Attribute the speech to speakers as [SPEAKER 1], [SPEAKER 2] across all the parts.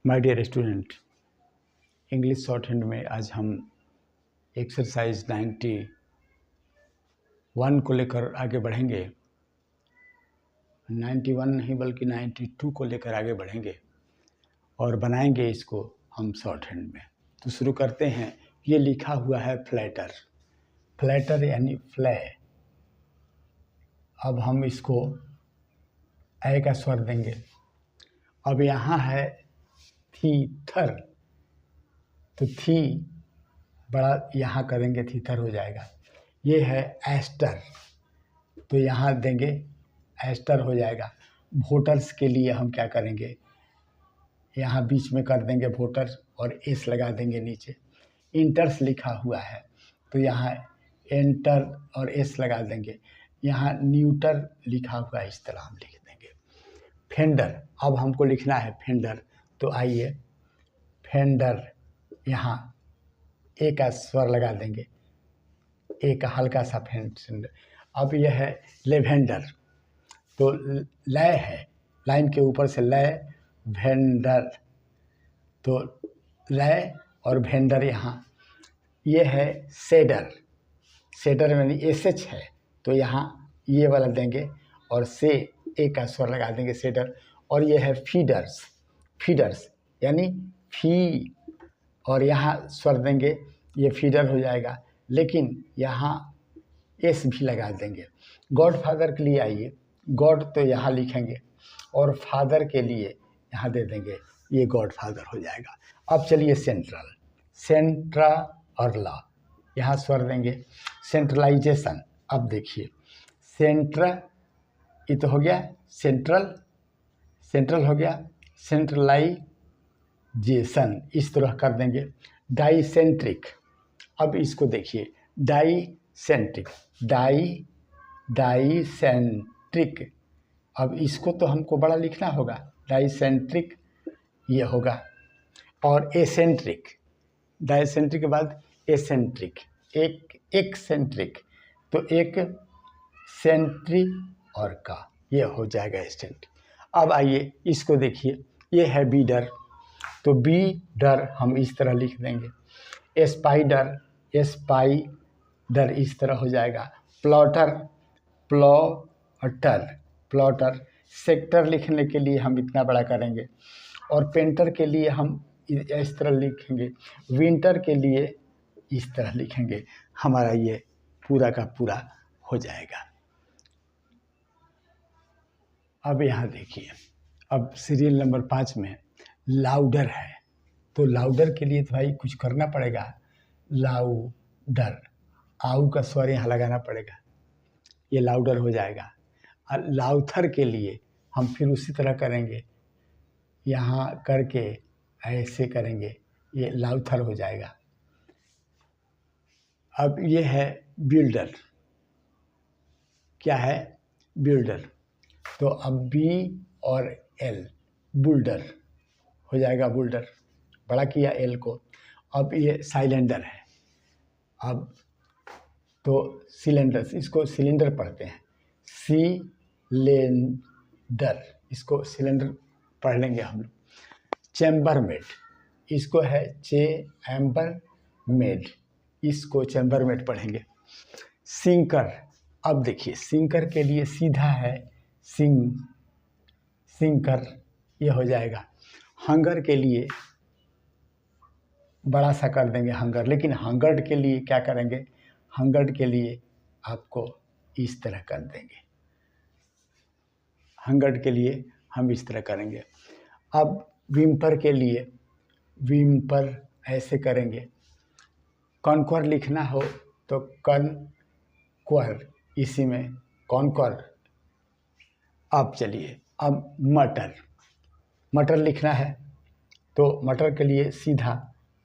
[SPEAKER 1] My dear student, English short hand में आज हम एक्सरसाइज 91 को लेकर आगे बढ़ेंगे। 91 नहीं बल्कि 92 को लेकर आगे बढ़ेंगे और बनाएंगे इसको हम शॉर्ट हैंड में। तो शुरू करते हैं। ये लिखा हुआ है फ्लैटर, फ्लैटर यानी फ्लै। अब हम इसको ए का स्वर देंगे। अब यहाँ है थीथर, तो थी बड़ा यहाँ करेंगे थीथर हो जाएगा। ये है एस्टर, तो यहाँ देंगे एस्टर हो जाएगा। वोटर्स के लिए हम क्या करेंगे, यहाँ बीच में कर देंगे वोटर्स और एस लगा देंगे नीचे। इंटर्स लिखा हुआ है तो यहाँ एंटर और एस लगा देंगे। यहाँ न्यूटर लिखा हुआ है, इस तरह हम लिख देंगे। फेंडर, अब हमको लिखना है फेंडर, तो आइए फेंडर, यहाँ ए का स्वर लगा देंगे, ए का हल्का सा फेंडर। अब यह है लेवेंडर, तो लय है, लाइन के ऊपर से लय वेंडर, तो लय और वेंडर यहाँ। ये है सेडर, सेडर यानी एस एच है तो यहाँ ये वाला देंगे और से ए का स्वर लगा देंगे सेडर। और ये है फीडर्स, फीडर्स यानी फी, और यहाँ स्वर देंगे, ये फीडर हो जाएगा, लेकिन यहाँ एस भी लगा देंगे। गॉड फादर के लिए आइए, गॉड तो यहाँ लिखेंगे और फादर के लिए यहाँ दे देंगे, ये गॉड फादर हो जाएगा। अब चलिए सेंट्रल, सेंट्रा और ला, यहाँ स्वर देंगे। सेंट्रलाइजेशन, अब देखिए सेंट्रा, ये तो हो गया सेंट्रल, सेंट्रल हो गया, सेंट्रलाइजेशन इस तरह कर देंगे। डाइसेंट्रिक, अब इसको देखिए डाइसेंट्रिक, डाइसेंट्रिक, अब इसको तो हमको बड़ा लिखना होगा, डाइसेंट्रिक ये होगा। और एसेंट्रिक, डाइसेंट्रिक के बाद एसेंट्रिक, एक एक्सेंट्रिक, तो एक सेंट्री और का ये हो जाएगा एसेंट्रिक। अब आइए इसको देखिए, ये है बीडर, तो बीडर हम इस तरह लिख देंगे। स्पाइडर, स्पाइडर इस तरह हो जाएगा। Plotter, plotter, plotter. सेक्टर लिखने के लिए हम इतना बड़ा करेंगे और पेंटर के लिए हम इस तरह लिखेंगे। विंटर के लिए इस तरह लिखेंगे। हमारा ये पूरा का पूरा हो जाएगा। अब यहाँ देखिए, अब सीरियल नंबर 5 में लाउडर है, तो लाउडर के लिए तो भाई कुछ करना पड़ेगा। लाउडर, आउ का स्वर यहाँ लगाना पड़ेगा, ये लाउडर हो जाएगा। और लाउथर के लिए हम फिर उसी तरह करेंगे, यहाँ करके ऐसे करेंगे, ये लाउथर हो जाएगा। अब ये है बिल्डर, क्या है बिल्डर, तो अब बी और एल, बुल्डर हो जाएगा, बुल्डर बड़ा किया एल को। अब ये साइलेंडर है, अब तो सिलेंडर, इसको सिलेंडर पढ़ते हैं, सिलेंडर, इसको सिलेंडर पढ़ लेंगे हम लोग। चैम्बरमेड, इसको है चैम्बरमेड, इसको चैम्बरमेड पढ़ेंगे। सिंकर, अब देखिए सिंकर के लिए सीधा है सिंकर ये हो जाएगा। हंगर के लिए बड़ा सा कर देंगे हंगर, लेकिन हंगर्ड के लिए क्या करेंगे, हंगर्ड के लिए आपको इस तरह कर देंगे, हंगर्ड के लिए हम इस तरह करेंगे। अब विम्पर के लिए विम्पर ऐसे करेंगे। कॉन्क्वर लिखना हो तो कॉन्क्वर, इसी में कॉन्क्वर। अब चलिए, अब मटर, मटर लिखना है तो मटर के लिए सीधा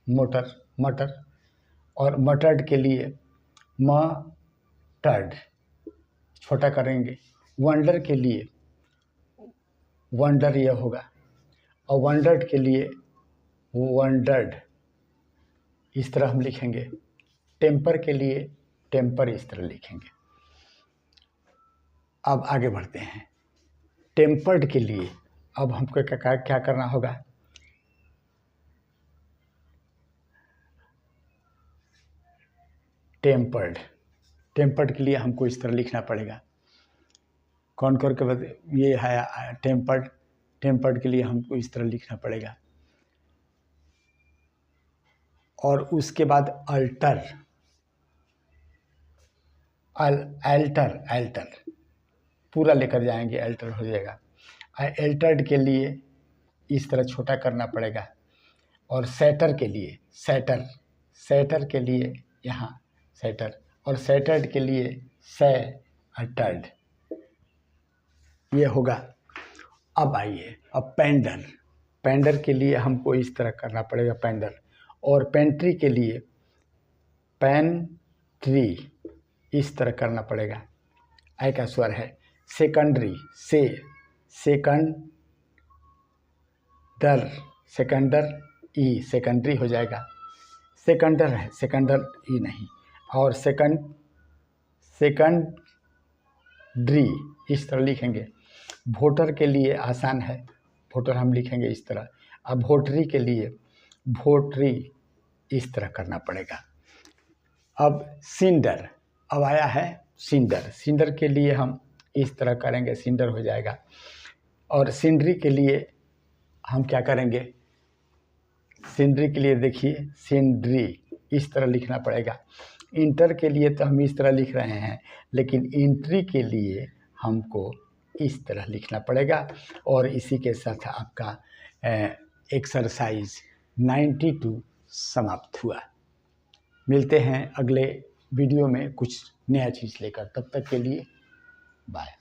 [SPEAKER 1] मोटर, मटर। और मटर्ड के लिए मटर्ड छोटा करेंगे। वंडर के लिए वंडर यह होगा, और वंडर्ड के लिए वंडर्ड इस तरह हम लिखेंगे। टेम्पर के लिए टेम्पर इस तरह लिखेंगे। अब आगे बढ़ते हैं। टेम्पर्ड के लिए अब हमको क्या करना होगा, टेम्पर्ड, टेम्पर्ड के लिए हमको इस तरह लिखना पड़ेगा। कौन कौन के बाद ये है टेम्पर्ड, टेम्पर्ड के लिए हमको इस तरह लिखना पड़ेगा। और उसके बाद अल्टर, एल्टर, एल्टर पूरा लेकर जाएंगे, एल्टर हो जाएगा। एल्टर्ड के लिए इस तरह छोटा करना पड़ेगा। और सेटर के लिए, सेटर, सेटर के लिए यहाँ सेटर, और सेटर्ड के लिए सेटर्ड, ये होगा। अब आइए, अब पेंडर, पेंडर के लिए हमको इस तरह करना पड़ेगा, पेंडर। और पेंट्री के लिए पेंट्री, इस तरह करना पड़ेगा। आई का स्वर है। सेकेंडरी, से, सेकंडर, सेकंडर ई, सेकेंडरी हो जाएगा। सेकंडर है, सेकंडर ई नहीं। और सेकंडरी इस तरह लिखेंगे। वोटर के लिए आसान है, वोटर हम लिखेंगे इस तरह। अब वोटरी के लिए वोटरी इस तरह करना पड़ेगा। अब सिंडर, अब आया है सिंडर, सिंडर के लिए हम इस तरह करेंगे, सिंडर हो जाएगा। और सिंडरी के लिए हम क्या करेंगे, सिंडरी के लिए देखिए सिंडरी इस तरह लिखना पड़ेगा। इंटर के लिए तो हम इस तरह लिख रहे हैं, लेकिन इंट्री के लिए हमको इस तरह लिखना पड़ेगा। और इसी के साथ आपका एक्सरसाइज 92 समाप्त हुआ। मिलते हैं अगले वीडियो में कुछ नया चीज़ लेकर, तब तक के लिए बाय।